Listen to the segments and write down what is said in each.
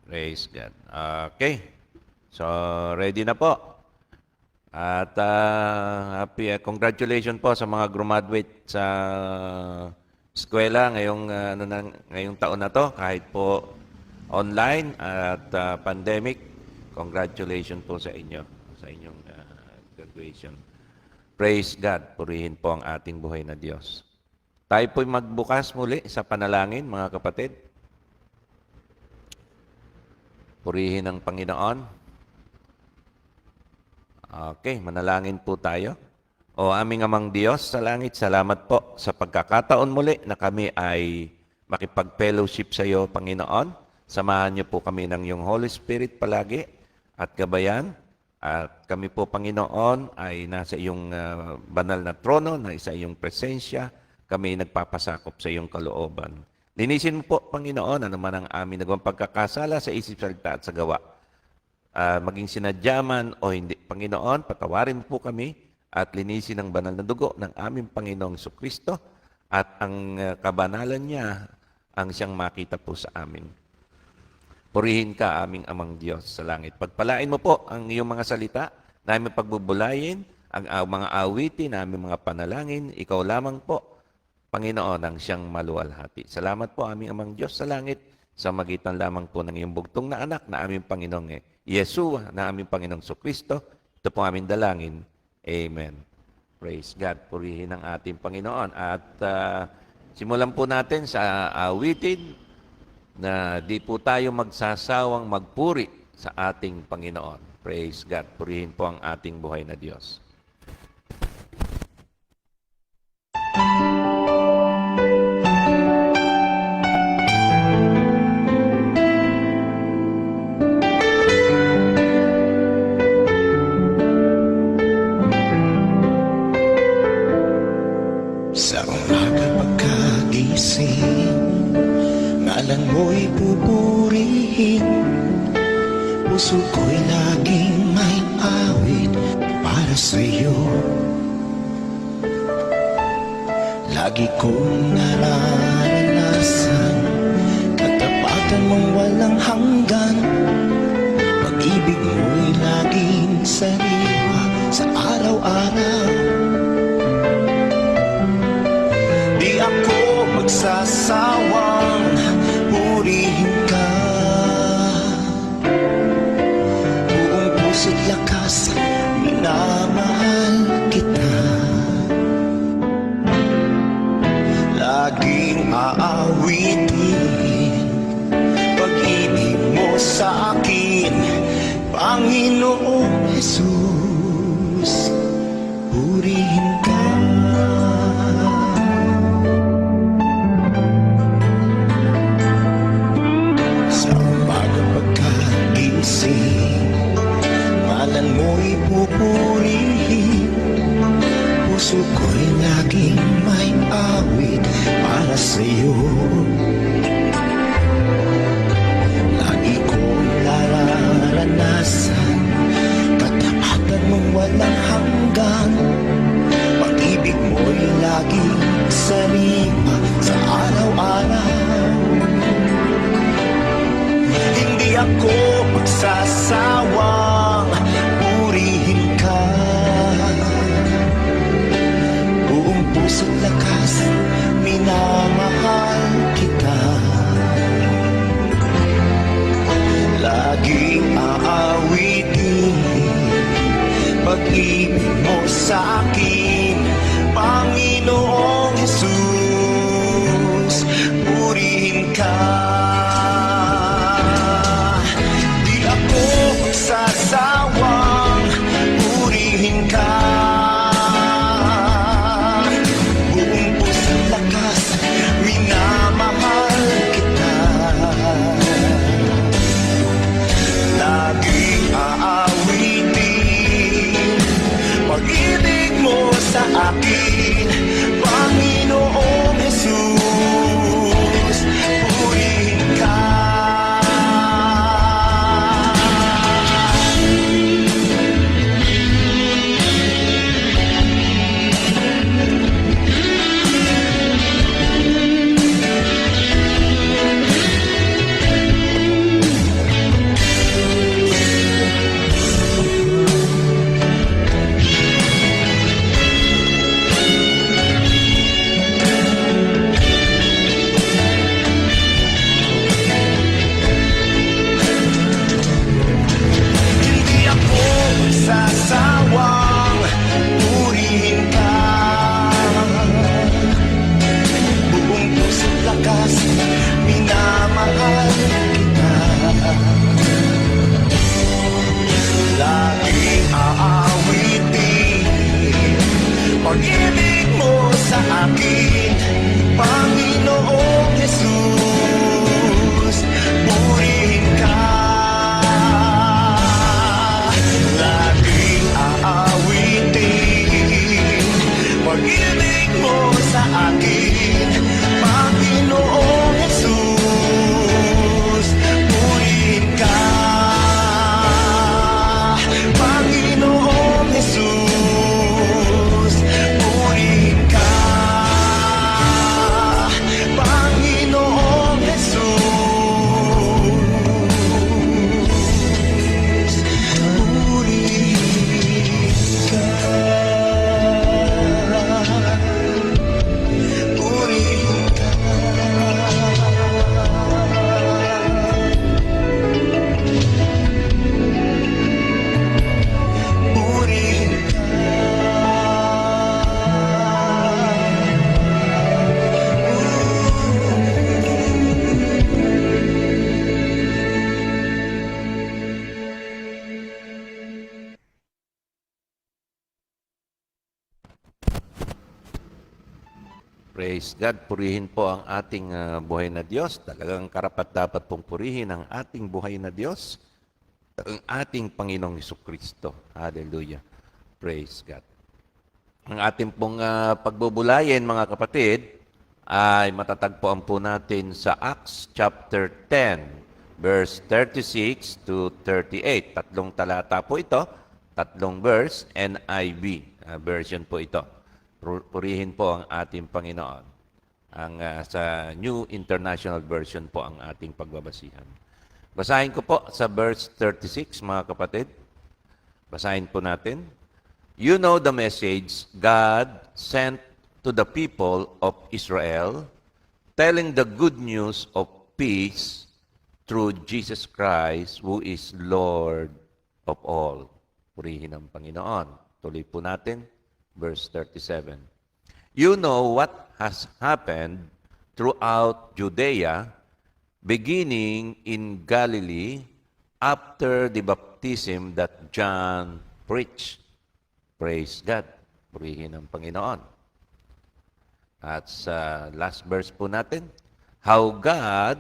Praise God. Okay. So, ready na po. At happy congratulations po sa mga graduate sa eskwela ngayong taon na to, kahit po online at pandemic. Congratulations po sa inyo sa inyong graduation. Praise God. Purihin po ang ating buhay na Diyos. Tayo po'y magbukas muli sa panalangin, mga kapatid. Purihin ang Panginoon. Okay, manalangin po tayo. O aming amang Diyos sa langit, salamat po sa pagkakataon muli na kami ay makipag-fellowship sa iyo, Panginoon. Samahan niyo po kami ng iyong Holy Spirit palagi at gabayan. At kami po, Panginoon, ay nasa iyong banal na trono, na sa iyong presensya. Kami nagpapasakop sa iyong kalooban. Linisin mo po, Panginoon, ano man ang aming nagawang pagkakasala sa isip, salita at sa gawa. Maging sinadyaman o hindi, Panginoon, patawarin po kami at linisin ang banal na dugo ng aming Panginoong Jesucristo at ang kabanalan niya ang siyang makita po sa amin. Purihin ka, aming amang Diyos sa langit. Pagpalain mo po ang iyong mga salita na aming pagbubulayin, ang mga awitin, aming mga panalangin. Ikaw lamang po, Panginoon, ang siyang maluwalhati. Salamat po, aming amang Diyos sa langit, sa magitan lamang po ng iyong bugtong na anak na aming Panginoong Yeshua, na aming Panginoong Jesucristo. Ito po aming dalangin. Amen. Praise God. Purihin ang ating Panginoon. At simulan po natin sa awitin na di po tayo magsasawang magpuri sa ating Panginoon. Praise God. Purihin po ang ating buhay na Diyos. Sa umaga pagkagising, ngalan mo'y pupurihin. Puso ko'y laging may awit para sa'yo. Lagi kong nararanasan katapatan mong walang hanggan. Pag-ibig mo'y laging sariwa sa araw-araw. Di ako magsasawang purihin ka. Buong puso't lakas, minamahal kita. Laging aawitin pag-ibig mo sa akin, Panginoong Jesus. Purihin ka. Ngalan mo'y pupurihin. Puso ko'y laging may awit para sa'yo. Lagi kong nararanasan katapatan mong walang hanggan. Pag-ibig mo'y laging sariwa sa araw-araw. Hindi ako magsasawang purihin ka. Buong puso't lakas, minamahal kita. Laging aawitin pag-ibig mo sa akin, Panginoong Jesus. Purihin ka. Sasawang purihin ka. Buong puso't lakas, Praise God. Purihin po ang ating buhay na Diyos. Talagang karapat-dapat pong purihin ang ating buhay na Diyos, ang ating Panginoong Hesukristo. Hallelujah. Praise God. Ang ating pong pagbubulayin, mga kapatid, ay matatagpuan po natin sa Acts chapter 10, verse 36 to 38. Tatlong talata po ito, tatlong verse, NIV version po ito. Purihin po ang ating Panginoon. Sa New International Version po ang ating pagbabasihan. Basahin ko po sa verse 36, mga kapatid. Basahin po natin. You know the message God sent to the people of Israel, telling the good news of peace through Jesus Christ, who is Lord of all. Purihin ang Panginoon. Tuloy po natin. Verse 37. You know what has happened throughout Judea, beginning in Galilee, after the baptism that John preached. Praise God. Purihin ang Panginoon. At sa last verse po natin, how God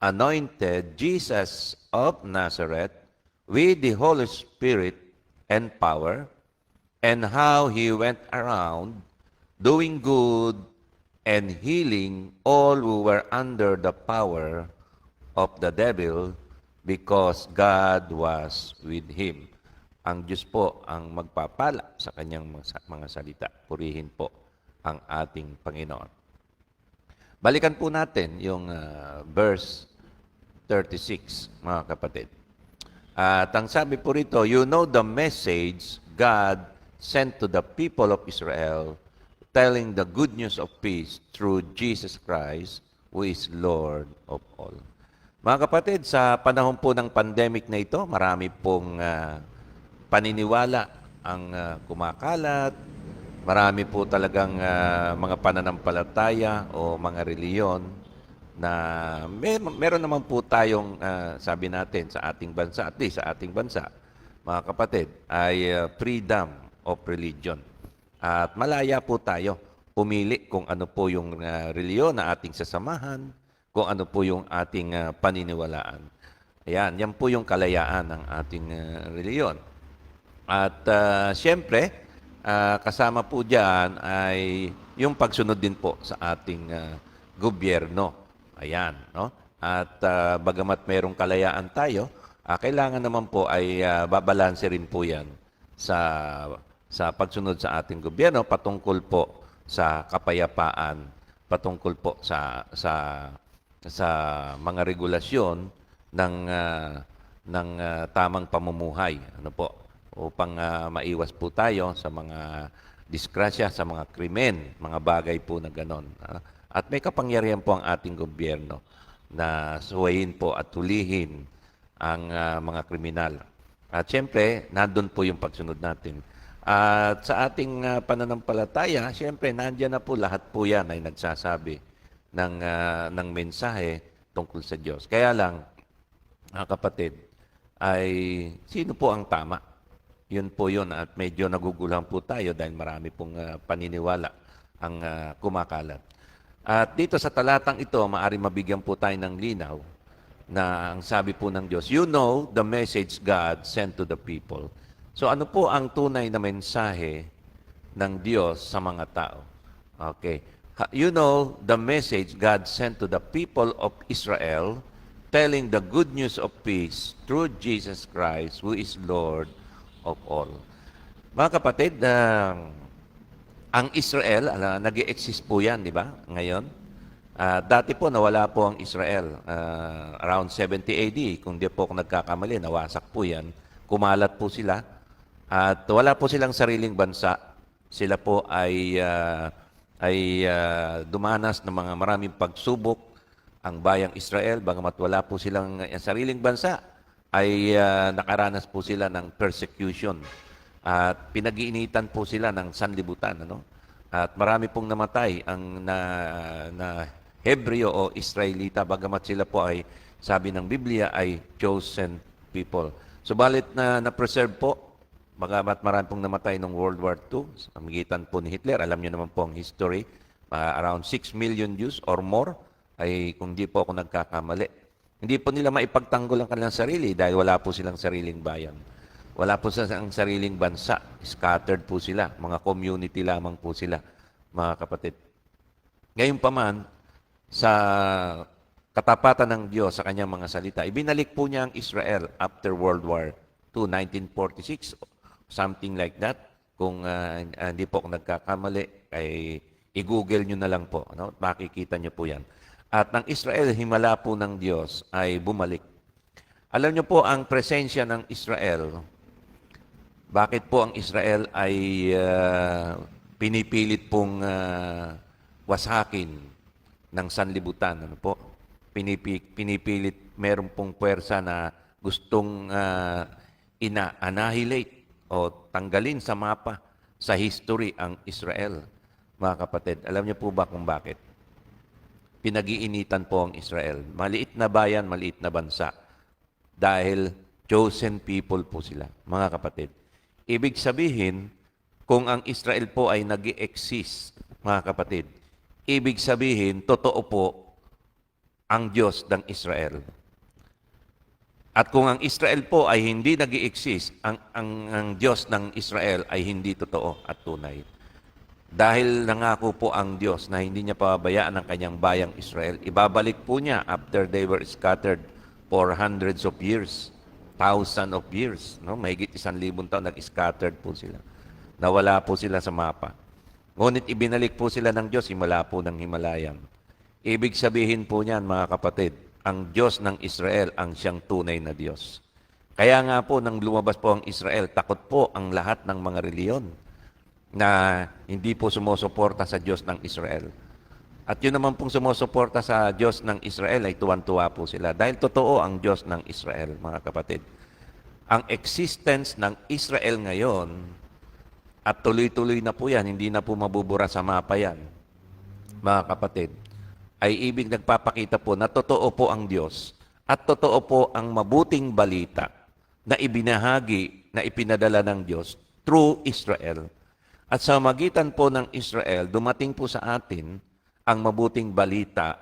anointed Jesus of Nazareth with the Holy Spirit and power, and how he went around doing good and healing all who were under the power of the devil, because God was with him. Ang Diyos po ang magpapala sa kanyang mga salita. Purihin po ang ating Panginoon. Balikan po natin yung verse 36, mga kapatid. At ang sabi po rito, you know the message God sent to the people of Israel, telling the good news of peace through Jesus Christ, who is Lord of all. Mga kapatid, sa panahon po ng pandemic na ito, marami pong paniniwala ang kumakalat. Marami po talagang mga pananampalataya o mga reliyon na meron naman po tayong, sabi natin, sa ating bansa, at least sa ating bansa, mga kapatid, ay freedom of religion. At malaya po tayo pumili kung ano po yung reliyon na ating sasamahan, kung ano po yung ating paniniwalaan. Ayan, yan po yung kalayaan ng ating reliyon. At siyempre, kasama po dyan ay yung pagsunod din po sa ating gobyerno. Ayan, no? At bagamat mayroong kalayaan tayo, kailangan naman po ay babalanse rin po yan sa pagsunod sa ating gobyerno patungkol po sa kapayapaan, patungkol po sa mga regulasyon ng tamang pamumuhay, ano po, upang maiwas po tayo sa mga disgrasya, sa mga krimen, mga bagay po na ganon. At may kapangyarihan po ang ating gobyerno na suwayin po at tulihin ang mga kriminal. At siyempre, nandun po yung pagsunod natin. At sa ating pananampalataya, siyempre, nandiyan na po lahat po yan ay nagsasabi ng mensahe tungkol sa Diyos. Kaya lang, mga kapatid, ay sino po ang tama? Yun po yun. At medyo naguguluhan po tayo dahil marami pong paniniwala ang kumakalat. At dito sa talatang ito, maaari mabigyan po tayo ng linaw na ang sabi po ng Diyos, you know the message God sent to the people. So ano po ang tunay na mensahe ng Diyos sa mga tao? Okay. You know the message God sent to the people of Israel, telling the good news of peace through Jesus Christ, who is Lord of all. Mga kapatid, ang Israel, nag-i-exist po yan, di ba? Ngayon. Dati po, nawala po ang Israel. Around 70 AD, kung di po ako nagkakamali, nawasak po yan. Kumalat po sila. At wala po silang sariling bansa. Sila po ay dumanas ng mga maraming pagsubok. Ang bayang Israel, bagamat wala po silang sariling bansa, ay nakaranas po sila ng persecution. At pinag-iinitan po sila ng sanlibutan. Ano? At marami pong namatay ang na Hebreo o Israelita, bagamat sila po ay, sabi ng Biblia, ay chosen people. Subalit na-preserve po, bagamat marami pong namatay ng World War II, sa magitan po ni Hitler. Alam niyo naman po ang history. around 6 million Jews or more, ay kung di po ako nagkakamali. Hindi po nila maipagtanggol ang kanilang sarili dahil wala po silang sariling bayan. Wala po silang sariling bansa. Scattered po sila. Mga community lamang po sila, mga kapatid. Ngayon pa man, sa katapatan ng Diyos sa kanyang mga salita, ibinalik po niya ang Israel after World War II, 1946, something like that. Kung hindi po ako nagkakamali, ay i-google nyo na lang po. Ano? Makikita nyo po yan. At ng Israel, himala po ng Diyos, ay bumalik. Alam nyo po, ang presensya ng Israel, bakit po ang Israel ay pinipilit pong wasakin ng sanlibutan? Ano po? Pinipilit, meron pong puwersa na gustong ina-annihilate o tanggalin sa mapa, sa history ang Israel. Mga kapatid, alam niyo po ba kung bakit? Pinag-iinitan po ang Israel. Maliit na bayan, maliit na bansa. Dahil chosen people po sila, mga kapatid. Ibig sabihin, kung ang Israel po ay nag-i-exist, mga kapatid, ibig sabihin, totoo po ang Diyos ng Israel. At kung ang Israel po ay hindi nag-i-exist, ang Diyos ng Israel ay hindi totoo at tunay. Dahil nangako po ang Diyos na hindi niya pababayaan ang kanyang bayang Israel, ibabalik po niya after they were scattered for hundreds of years, thousands of years. No? Mahigit 1,000 taon, nag-scattered po sila. Nawala po sila sa mapa. Ngunit ibinalik po sila ng Diyos, himala po ng Himalayan. Ibig sabihin po niyan, mga kapatid, ang Diyos ng Israel ang siyang tunay na Diyos. Kaya nga po, nang lumabas po ang Israel, takot po ang lahat ng mga reliyon na hindi po sumusuporta sa Diyos ng Israel. At yun naman pong sumusuporta sa Diyos ng Israel ay tuwan-tuwa po sila. Dahil totoo ang Diyos ng Israel, mga kapatid. Ang existence ng Israel ngayon, at tuloy-tuloy na po yan, hindi na po mabubura sa mapa yan, mga kapatid, ay ibig nagpapakita po na totoo po ang Diyos at totoo po ang mabuting balita na ibinahagi, na ipinadala ng Diyos through Israel. At sa magitan po ng Israel, dumating po sa atin ang mabuting balita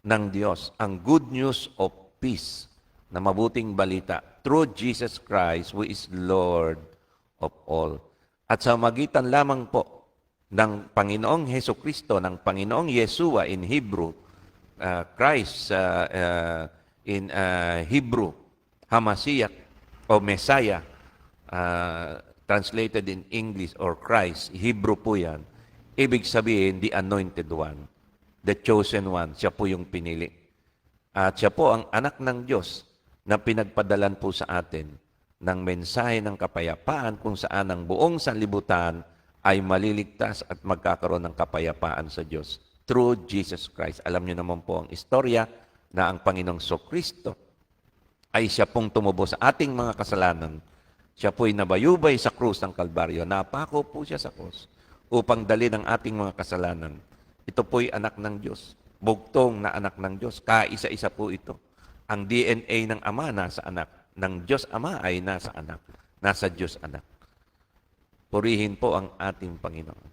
ng Diyos, ang good news of peace, na mabuting balita through Jesus Christ, who is Lord of all. At sa magitan lamang po ng Panginoong Hesukristo, ng Panginoong Yeshua in Hebrew, Christ in Hebrew, Hamashiach o Messiah, translated in English, or Christ, Hebrew po yan. Ibig sabihin, the anointed one, the chosen one, siya po yung pinili. At siya po ang anak ng Diyos na pinagpadalan po sa atin ng mensahe ng kapayapaan kung saan ang buong sanlibutan ay maliligtas at magkakaroon ng kapayapaan sa Diyos through Jesus Christ. Alam niyo naman po ang istorya na ang Panginoong Kristo ay siya pong tumubo sa ating mga kasalanan. Siya po'y nabayubay sa krus ng Kalbaryo. Napako po siya sa krus upang dali ng ating mga kasalanan. Ito po'y anak ng Diyos. Bugtong na anak ng Diyos. Kaisa-isa po ito. Ang DNA ng Ama nasa anak. Ng Diyos Ama ay nasa anak. Nasa Diyos Anak. Purihin po ang ating Panginoon.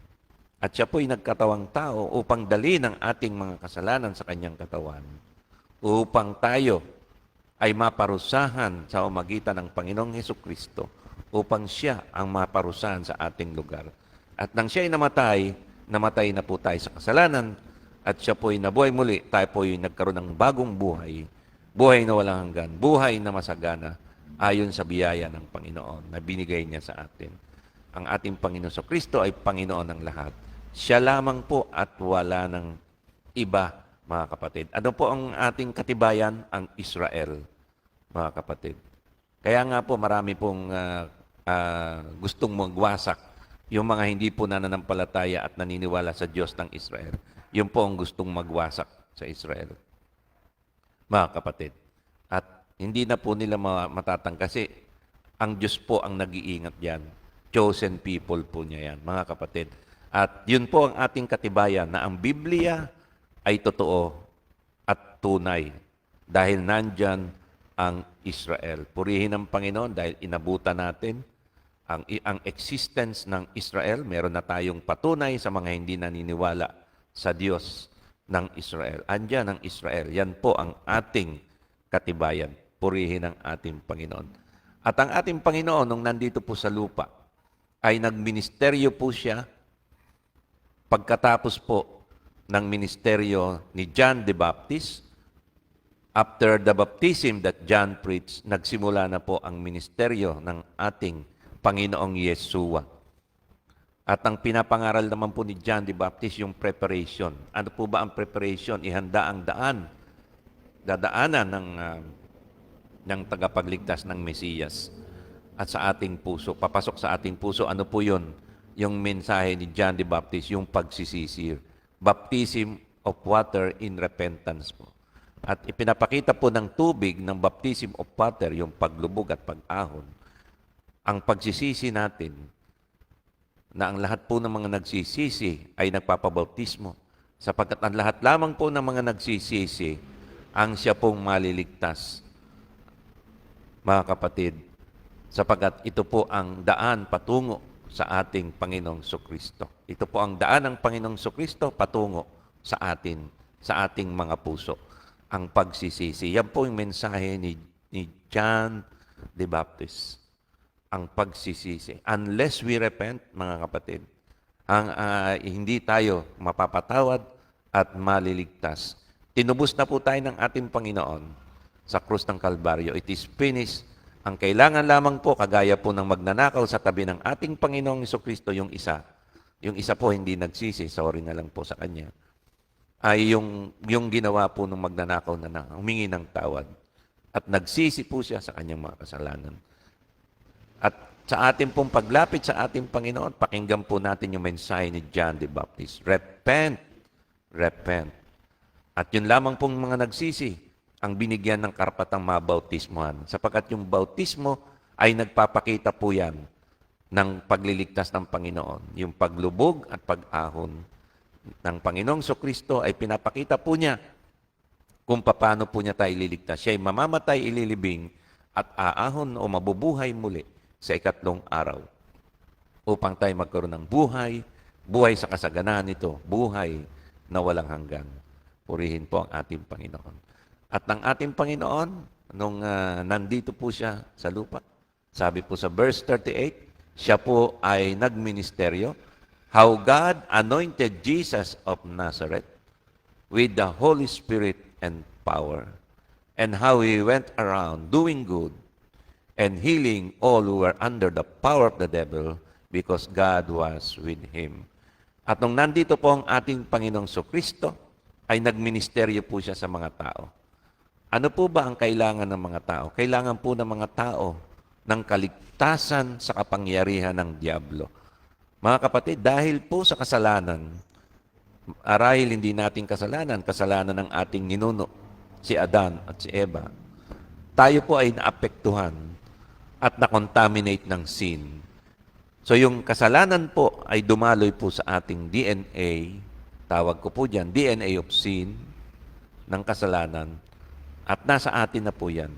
At siya po'y nagkatawang tao upang dali ng ating mga kasalanan sa kanyang katawan. Upang tayo ay maparusahan sa umagitan ng Panginoong Hesukristo upang siya ang maparusahan sa ating lugar. At nang siya ay namatay na po tayo sa kasalanan at siya po'y nabuhay muli, tayo po'y nagkaroon ng bagong buhay, buhay na walang hanggan, buhay na masagana ayon sa biyaya ng Panginoon na binigay niya sa atin. Ang ating Panginoon Kristo ay Panginoon ng lahat. Siya lamang po at wala ng iba, mga kapatid. Ano po ang ating katibayan? Ang Israel, mga kapatid. Kaya nga po marami pong gustong magwasak yung mga hindi po nananampalataya at naniniwala sa Diyos ng Israel. Yun po ang gustong magwasak sa Israel, mga kapatid. At hindi na po nila matatang kasi ang Diyos po ang nag-iingat yan. Chosen people po niya yan, mga kapatid. At yun po ang ating katibayan na ang Biblia ay totoo at tunay dahil nandyan ang Israel. Purihin ang Panginoon dahil inabutan natin ang existence ng Israel. Meron na tayong patunay sa mga hindi naniniwala sa Diyos ng Israel. Andiyan ang Israel. Yan po ang ating katibayan. Purihin ang ating Panginoon. At ang ating Panginoon, nung nandito po sa lupa, ay nagministeryo po siya pagkatapos po ng ministeryo ni John the Baptist. After the baptism that John preached, nagsimula na po ang ministeryo ng ating Panginoong Yeshua. At ang pinapangaral naman po ni John the Baptist, yung preparation. Ano po ba ang preparation? Ihanda ang daan. Dadaanan ng tagapagligtas ng Mesiyas. At sa ating puso, papasok sa ating puso, ano po yun? Yung mensahe ni John the Baptist, yung pagsisisir. Baptism of water in repentance po. At ipinapakita po ng tubig ng baptism of water, yung paglubog at pag-ahon, ang pagsisisi natin na ang lahat po ng mga nagsisisi ay nagpapabautismo, sapagkat ang lahat lamang po ng mga nagsisisi ang siya pong maliligtas. Mga kapatid, sapagkat ito po ang daan patungo sa ating Panginoong Sokristo. Ito po ang daan ng Panginoong Sokristo patungo sa ating mga puso. Ang pagsisisi. Yan po yung mensahe ni John the Baptist. Ang pagsisisi. Unless we repent, mga kapatid, hindi tayo mapapatawad at maliligtas. Tinubos na po tayo ng ating Panginoon sa krus ng Kalbaryo. It is finished. Ang kailangan lamang po, kagaya po ng magnanakaw sa tabi ng ating Panginoong Jesucristo, yung isa. Yung isa po hindi nagsisi, sorry na lang po sa kanya, ay yung ginawa po ng magnanakaw na humingi ng tawad. At nagsisi po siya sa kanyang mga kasalanan. At sa ating pong paglapit sa ating Panginoon, pakinggan po natin yung mensahe ni John the Baptist. Repent. Repent. At yun lamang pong mga nagsisi ang binigyan ng karapatang mabautismohan. Sapagkat yung bautismo ay nagpapakita po yan ng pagliligtas ng Panginoon. Yung paglubog at pag-ahon ng Panginoong Sokristo ay pinapakita po niya kung paano po niya tayo ililigtas. Siya ay mamamatay, ililibing, at aahon o mabubuhay muli sa ikatlong araw upang tayo magkaroon ng buhay, buhay sa kasaganahan nito, buhay na walang hanggan. Purihin po ang ating Panginoon. At ng ating Panginoon, nung nandito po siya sa lupa, sabi po sa verse 38, siya po ay nagministeryo, how God anointed Jesus of Nazareth with the Holy Spirit and power, and how He went around doing good and healing all who were under the power of the devil because God was with Him. At nung nandito po ang ating Panginoong Sokristo, ay nagministeryo po siya sa mga tao. Ano po ba ang kailangan ng mga tao? Kailangan po ng mga tao ng kaligtasan sa kapangyarihan ng diablo. Mga kapatid, dahil po sa kasalanan, arahil hindi nating kasalanan ng ating ninuno, si Adan at si Eva, tayo po ay naapektuhan at nakontaminate ng sin. So yung kasalanan po ay dumaloy po sa ating DNA, tawag ko po dyan, DNA of sin, ng kasalanan, at nasa atin na po yan.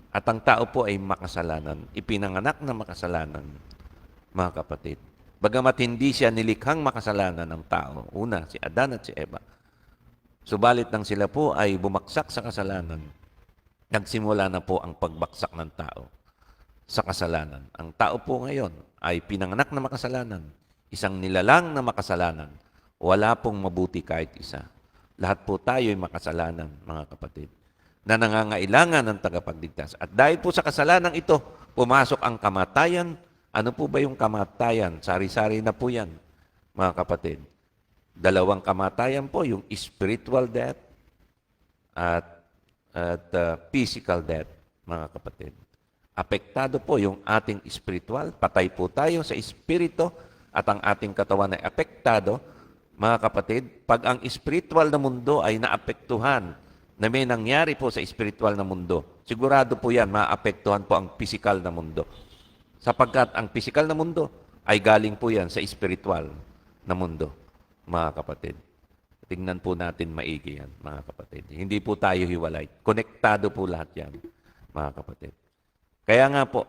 At ang tao po ay makasalanan, ipinanganak na makasalanan, mga kapatid. Bagamat hindi siya nilikhang makasalanan ng tao, una, si Adan at si Eva, subalit nang sila po ay bumaksak sa kasalanan, nagsimula na po ang pagbaksak ng tao sa kasalanan. Ang tao po ngayon ay pinanganak na makasalanan, isang nilalang na makasalanan, wala pong mabuti kahit isa. Lahat po tayo ay makasalanan, mga kapatid, na nangangailangan ng tagapagligtas. At dahil po sa kasalanan ito, pumasok ang kamatayan. Ano po ba yung kamatayan? Sari-sari na po yan, mga kapatid. Dalawang kamatayan po, yung spiritual death at physical death, mga kapatid. Apektado po yung ating spiritual, patay po tayo sa espiritu, at ang ating katawan ay apektado, mga kapatid. Pag ang spiritual na mundo ay naapektuhan, na may nangyari po sa spiritual na mundo, sigurado po yan, maapektuhan po ang physical na mundo. Sapagkat ang physical na mundo ay galing po yan sa spiritual na mundo, mga kapatid. Tingnan po natin maigi yan, mga kapatid. Hindi po tayo hiwalay. Konektado po lahat yan, mga kapatid. Kaya nga po,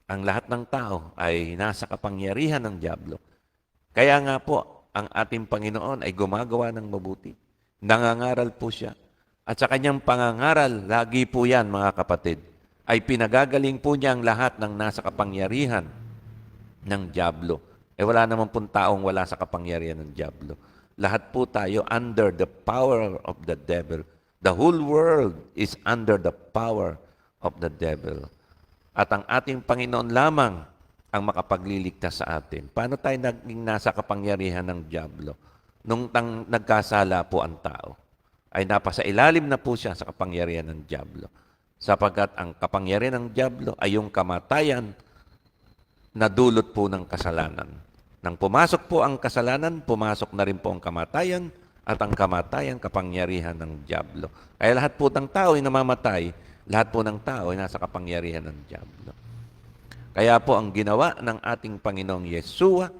ang lahat ng tao ay nasa kapangyarihan ng diablo. Kaya nga po, ang ating Panginoon ay gumagawa ng mabuti. Nangangaral po siya. At sa kanyang pangangaral, lagi po yan, mga kapatid, ay pinagagaling po niya ang lahat ng nasa kapangyarihan ng dyablo. Wala naman pong taong wala sa kapangyarihan ng dyablo. Lahat po tayo under the power of the devil. The whole world is under the power of the devil. At ang ating Panginoon lamang ang makapagliligtas sa atin. Paano tayo naging nasa kapangyarihan ng dyablo? Nung nagkasala po ang tao, ay napasa ilalim na po siya sa kapangyarihan ng dyablo. Sapagkat ang kapangyarihan ng dyablo ay yung kamatayan na dulot po ng kasalanan. Nang pumasok po ang kasalanan, pumasok na rin po ang kamatayan, at ang kamatayan, kapangyarihan ng dyablo. Kaya lahat po ng tao ay namamatay, lahat po ng tao ay nasa kapangyarihan ng dyablo. Kaya po ang ginawa ng ating Panginoong Yeshua,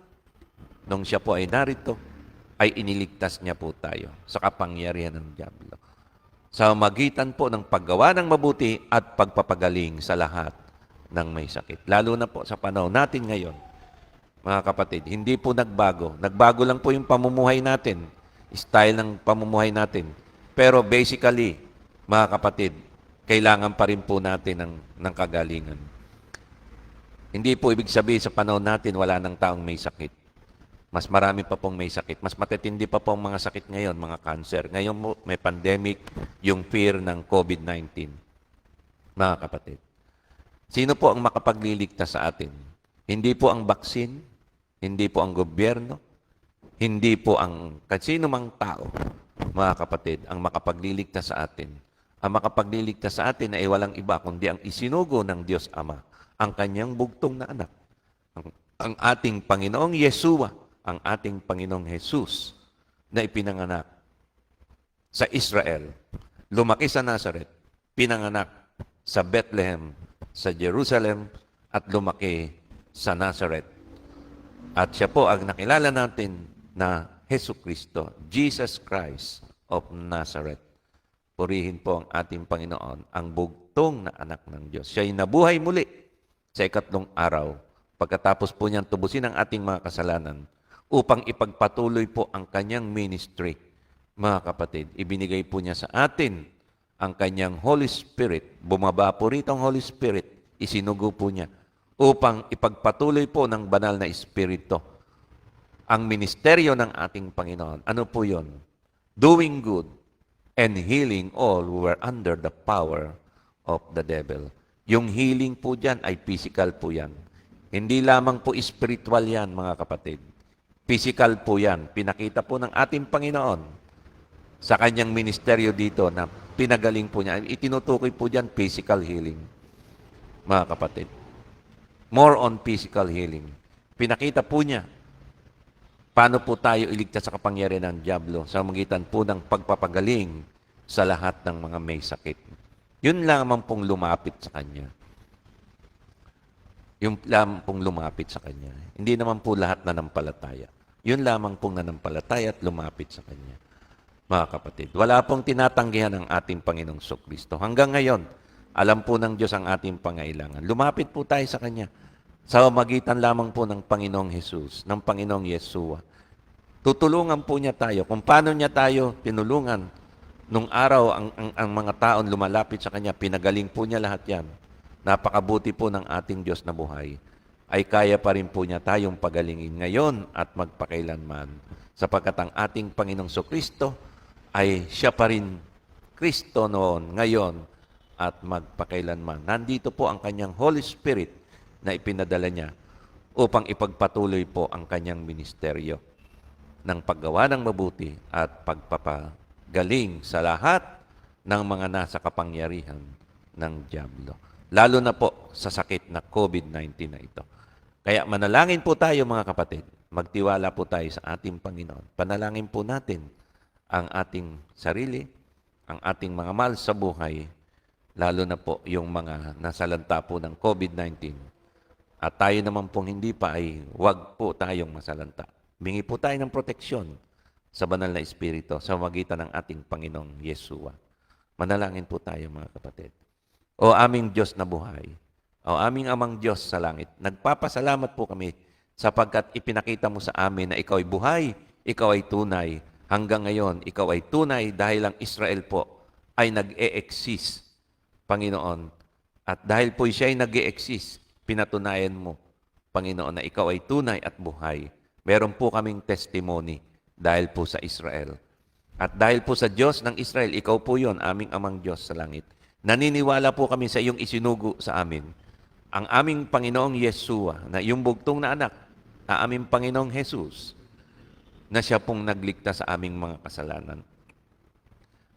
nung siya po ay narito, ay iniligtas niya po tayo sa kapangyarihan ng dyablo. Sa magitan po ng paggawa ng mabuti at pagpapagaling sa lahat ng may sakit. Lalo na po sa panahon natin ngayon, mga kapatid, hindi po nagbago. Nagbago lang po yung pamumuhay natin, style ng pamumuhay natin. Pero basically, mga kapatid, kailangan pa rin po natin ng kagalingan. Hindi po ibig sabihin sa panahon natin wala nang taong may sakit. Mas marami pa pong may sakit. Mas matetindi pa pong mga sakit ngayon, mga cancer. Ngayon may pandemic, yung fear ng COVID-19. Mga kapatid, sino po ang makapagliligtas sa atin? Hindi po ang baksin, hindi po ang gobyerno, hindi po ang sino mang tao, mga kapatid, ang makapagliligtas sa atin. Ang makapagliligtas sa atin ay walang iba kundi ang isinugo ng Diyos Ama, ang kanyang bugtong na anak, ang ating Panginoong Yeshua, ang ating Panginoong Jesus na ipinanganak sa Israel, lumaki sa Nazareth, pinanganak sa Bethlehem, sa Jerusalem, at lumaki sa Nazareth. At siya po ang nakilala natin na Hesus Kristo, Jesus Christ of Nazareth. Purihin po ang ating Panginoon, ang bugtong na anak ng Diyos. Siya ay nabuhay muli sa ikatlong araw, pagkatapos po niyang tubusin ang ating mga kasalanan, upang ipagpatuloy po ang kanyang ministry. Mga kapatid, ibinigay po niya sa atin ang kanyang Holy Spirit. Bumaba po rito ang Holy Spirit, isinugo po niya, upang ipagpatuloy po ng banal na Espiritu ang ministeryo ng ating Panginoon. Ano po yun? Doing good and healing all who were under the power of the devil. Yung healing po dyan ay physical po yan. Hindi lamang po spiritual yan, mga kapatid. Physical po yan. Pinakita po ng ating Panginoon sa kanyang ministeryo dito na pinagaling po niya. Itinutukoy po dyan physical healing, mga kapatid. More on physical healing. Pinakita po niya paano po tayo iligtas sa kapangyarihan ng dyablo sa magitan po ng pagpapagaling sa lahat ng mga may sakit. Yun lamang pong lumapit sa kanya. Yung lamang pong lumapit sa kanya. Hindi naman po lahat nanampalataya. Yun lamang pong nanampalataya at lumapit sa kanya. Mga kapatid, wala pong tinatanggihan ng ating Panginoong Kristo. Hanggang ngayon, alam po ng Diyos ang ating pangailangan. Lumapit po tayo sa kanya. Sa magitan lamang po ng Panginoong Jesus, ng Panginoong Yeshua. Tutulungan po niya tayo. Kung paano niya tayo tinulungan, nung araw ang mga taon lumalapit sa kanya, pinagaling po niya lahat yan. Napakabuti po ng ating Diyos na buhay, ay kaya pa rin po niya tayong pagalingin ngayon at magpakailanman. Sapagkat ang ating Panginoong Kristo ay siya pa rin Kristo noon, ngayon, at magpakailanman. Nandito po ang kanyang Holy Spirit na ipinadala niya upang ipagpatuloy po ang kanyang ministeryo ng paggawa ng mabuti at pagpapagaling sa lahat ng mga nasa kapangyarihan ng dyablo. Lalo na po sa sakit na COVID-19 na ito. Kaya manalangin po tayo, mga kapatid. Magtiwala po tayo sa ating Panginoon. Panalangin po natin ang ating sarili, ang ating mga mahal sa buhay, lalo na po yung mga nasalanta po ng COVID-19. At tayo naman pong hindi pa ay huwag po tayong masalanta. Bingi po tayo ng proteksyon sa banal na Espiritu sa magitan ng ating Panginoong Yeshua. Manalangin po tayo, mga kapatid. O aming Diyos na buhay, o aming Amang Diyos sa langit, nagpapasalamat po kami sapagkat ipinakita mo sa amin na ikaw ay buhay, Ikaw ay tunay. Hanggang ngayon, ikaw ay tunay dahil ang Israel po ay nag-e-exist, Panginoon. At dahil po siya ay nag-e-exist, pinatunayan mo, Panginoon, na ikaw ay tunay at buhay. Meron po kaming testimony dahil po sa Israel. At dahil po sa Diyos ng Israel, ikaw po yon, aming amang Diyos sa langit. Naniniwala po kami sa iyong isinugo sa amin. Ang aming Panginoong Yeshua, na iyong bugtong na anak, na aming Panginoong Jesus, na siya pong nagligtas sa aming mga kasalanan.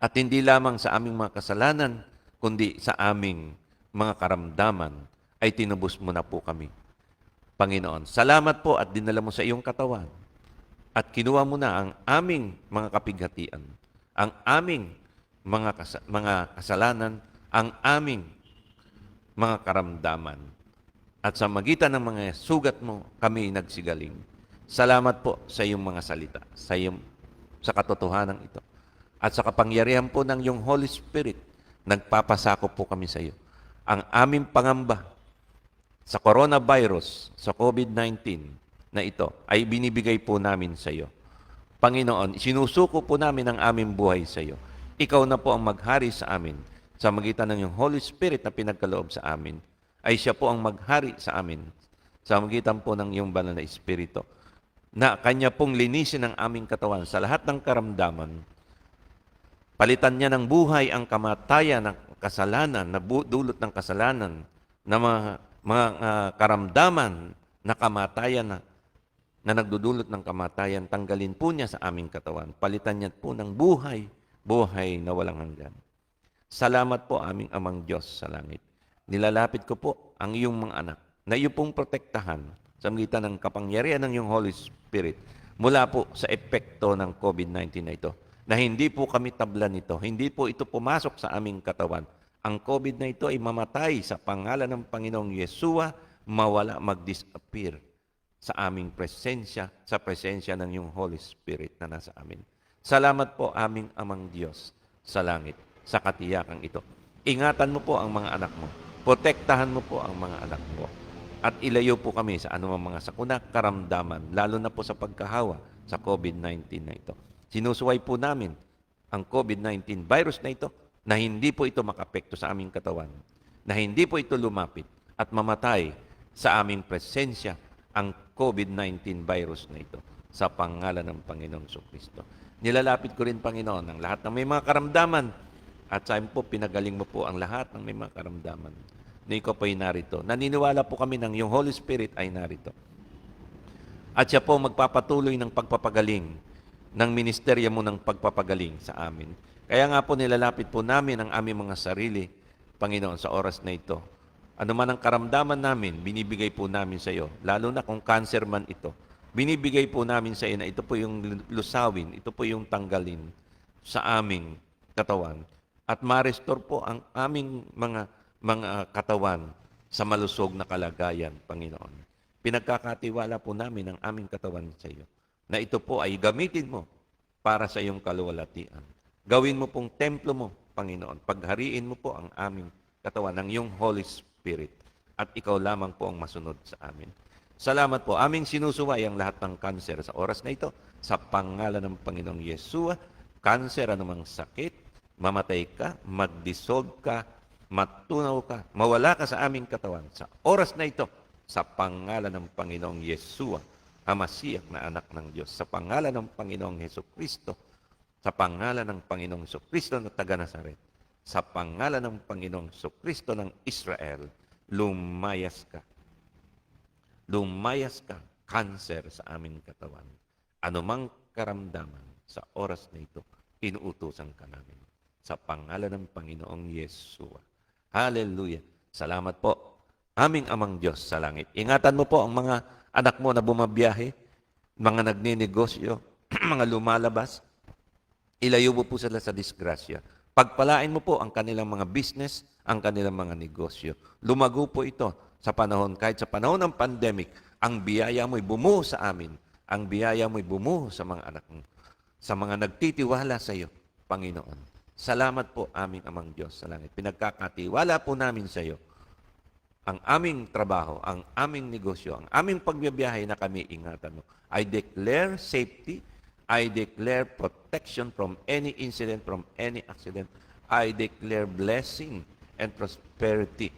At hindi lamang sa aming mga kasalanan, kundi sa aming mga karamdaman, ay tinubos mo na po kami. Panginoon, salamat po at dinala mo sa iyong katawan. At kinuha mo na ang aming mga kapighatian, ang aming mga kasalanan, ang aming mga karamdaman. At sa magitan ng mga sugat mo, kami nagsigaling. Salamat po sa iyong mga salita, sa katotohanan ito. At sa kapangyarihan po ng iyong Holy Spirit, nagpapasakop po kami sa iyo. Ang aming pangamba sa coronavirus, sa COVID-19 na ito, ay binibigay po namin sa iyo. Panginoon, sinusuko po namin ang aming buhay sa iyo. Ikaw na po ang maghari sa amin. Sa magitan ng iyong Holy Spirit na pinagkaloob sa amin, ay siya po ang maghari sa amin. Sa magitan po ng iyong banal na Espiritu, na kanya pong linisin ang aming katawan sa lahat ng karamdaman. Palitan niya ng buhay ang kamatayan ng kasalanan, na dulot ng kasalanan, na mga karamdaman na kamatayan na nagdudulot ng kamatayan, tanggalin po niya sa aming katawan. Palitan niya po ng buhay, buhay na walang hanggan. Salamat po aming amang Diyos sa langit. Nilalapit ko po ang iyong mga anak na iyo pong protektahan sa magitan ng kapangyarihan ng iyong Holy Spirit mula po sa epekto ng COVID-19 na ito, na hindi po kami tablan nito, hindi po ito pumasok sa aming katawan. Ang COVID na ito ay mamatay sa pangalan ng Panginoong Yeshua, mawala, mag-disappear sa aming presensya, sa presensya ng iyong Holy Spirit na nasa amin. Salamat po aming amang Diyos sa langit, sa katiyakan ito. Ingatan mo po ang mga anak mo, protektahan mo po ang mga anak mo. At ilayo po kami sa anumang mga sakuna, karamdaman, lalo na po sa pagkahawa sa COVID-19 na ito. Sinusuway po namin ang COVID-19 virus na ito na hindi po ito makapekto sa aming katawan, na hindi po ito lumapit at mamatay sa aming presensya ang COVID-19 virus na ito sa pangalan ng Panginoong Kristo. Nilalapit ko rin, Panginoon, ang lahat ng may mga karamdaman at sa amin po pinagaling mo po ang lahat ng may mga karamdaman. Na ikaw po ay narito. Naniniwala po kami ng iyong Holy Spirit ay narito. At siya po magpapatuloy ng pagpapagaling ng ministerya mo ng pagpapagaling sa amin. Kaya nga po nilalapit po namin ang aming mga sarili, Panginoon, sa oras na ito. Ano man ang karamdaman namin, binibigay po namin sa iyo. Lalo na kung cancer man ito, binibigay po namin sa iyo na ito po yung lusawin, ito po yung tanggalin sa aming katawan. At ma-restore po ang aming mga katawan sa malusog na kalagayan, Panginoon. Pinagkakatiwala po namin ang aming katawan sa iyo, na ito po ay gamitin mo para sa iyong kaluwalhatian. Gawin mo pong templo mo, Panginoon. Paghariin mo po ang aming katawan ng iyong Holy Spirit. At ikaw lamang po ang masunod sa amin. Salamat po. Aming sinusuway ang lahat ng kanser sa oras na ito. Sa pangalan ng Panginoong Yeshua, kanser, anumang sakit, mamatay ka, mag-dissolve ka, matunaw ka, mawala ka sa aming katawan. Sa oras na ito, sa pangalan ng Panginoong Yeshua, Hamasiyak na anak ng Diyos, sa pangalan ng Panginoong Hesukristo, sa pangalan ng Panginoong Hesukristo na taga Nazaret, sa pangalan ng Panginoong Hesukristo ng Israel, lumayas ka. Lumayas ka, kanser sa aming katawan. Anumang karamdaman sa oras na ito, inuutosan ka namin. Sa pangalan ng Panginoong Yeshua. Hallelujah. Salamat po, aming amang Diyos sa langit. Ingatan mo po ang mga anak mo na bumabiyahe, mga nagninegosyo, mga lumalabas. Ilayo mo po sila sa disgrasya. Pagpalain mo po ang kanilang mga business, ang kanilang mga negosyo. Lumago po ito sa panahon, kahit sa panahon ng pandemic, ang biyaya mo'y bumuho sa amin. Ang biyaya mo'y bumuho sa mga anak mo, sa mga nagtitiwala sa iyo, Panginoon. Salamat po aming amang Diyos sa langit. Pinagkakatiwala po namin sa iyo ang aming trabaho, ang aming negosyo, ang aming pagbibiyahe na kami ingatan mo. I declare safety, I declare protection from any incident, from any accident. I declare blessing and prosperity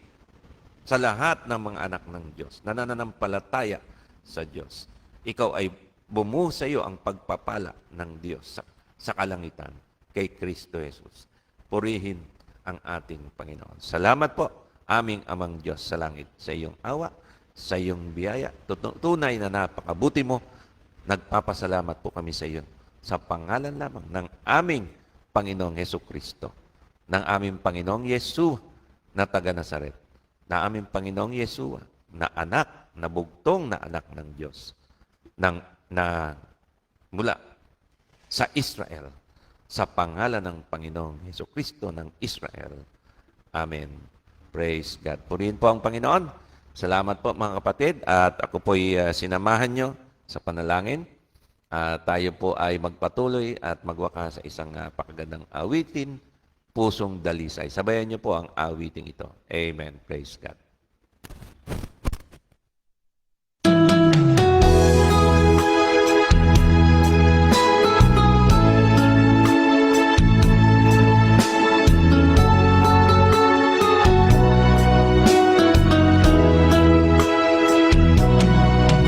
sa lahat ng mga anak ng Diyos na nananampalataya sa Diyos. Ikaw ay bumuo sa iyo ang pagpapala ng Diyos sa kalangitan kay Kristo Jesus. Purihin ang ating Panginoon. Salamat po, aming Amang Diyos sa langit, sa iyong awa, sa iyong biyaya. Tunay na napakabuti mo. Nagpapasalamat po kami sa iyo sa pangalan lamang ng aming Panginoong Hesus Kristo, ng aming Panginoong Yesu na taga Nazaret, na aming Panginoong Yeshua, na anak, na bugtong na anak ng Diyos, na mula sa Israel, sa pangalan ng Panginoong Hesus Kristo ng Israel. Amen. Praise God. Purihin po ang Panginoon. Salamat po mga kapatid, at ako po'y sinamahan nyo sa panalangin. Tayo po ay magpatuloy at magwaka sa isang pakagandang awitin, Pusong Dalisay. Sabayan niyo po ang awiting ito. Amen. Praise God.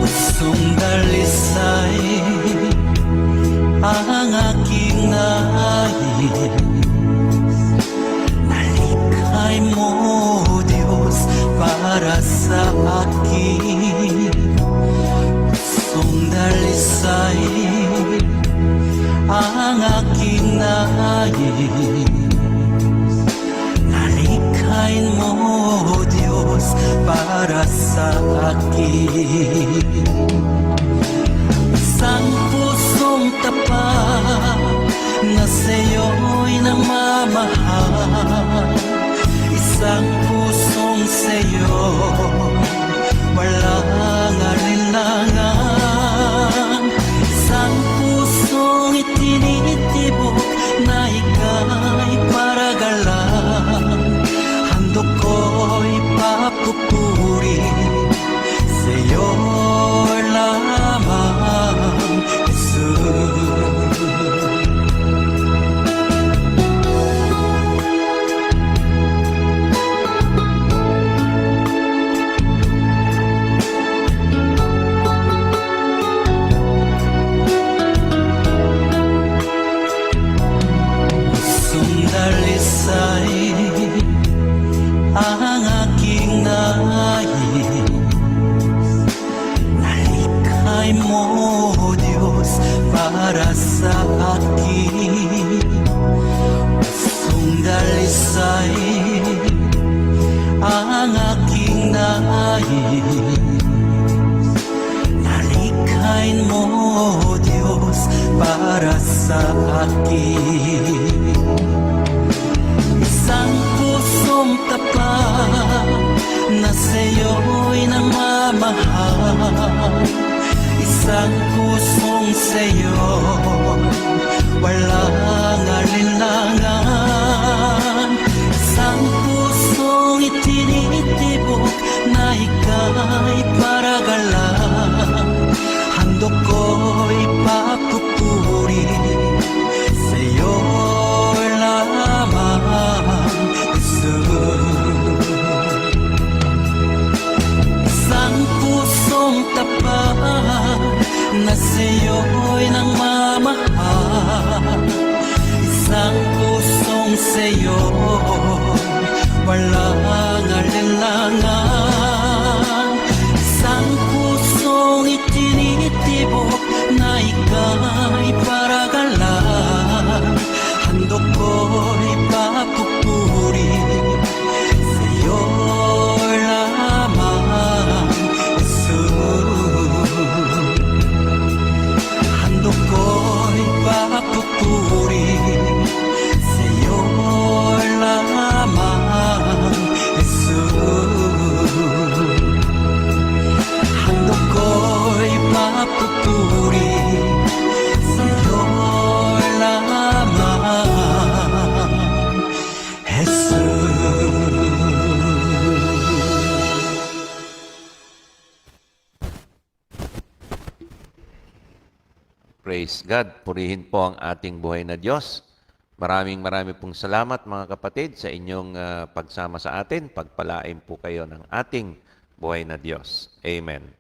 Pusong dalisay ang aking nais. Nalikhay mo, Diyos, para sa akin. Pusong dalisay ang aking nais. Nalikhay mo, Diyos, para sa akin. Isang pusong tapat na sa'yo'y namamahal. Isang pusong sa'yo, walang alinlangan. Isang pusong itinitibok na ika'y paragalan. Handog ko'y papupuri sa'yo lamang, Jesus. Pusong dalisay ang aking nais. Nalikhay mo, Diyos, para sa akin. Pusong dalisay ang aking nais. Nalikhay mo, Diyos, para sa akin. Isang pusong tapat na sa'yo'y namamahal. Isang pusong sa'yo, walang alinlangan. Isang pusong itinitibok na ika'y paragalan. Handog ko'y papupuri sa'yo lamang, Jesus. Isang pusong tapat na sa'yo'y nagmamahal. Isang pusong sa'yo, walang alinlangan. Isang pusong itinitibok na ika'y paragalan. Handog ko'y papupuri sa'yo lamang, Jesus. Handog ko'y papupuri sa'yo lamang, Praise God. Purihin po ang ating buhay na Diyos. Maraming pong salamat mga kapatid sa inyong pagsama sa atin. Pagpalain po kayo ng ating buhay na Diyos. Amen.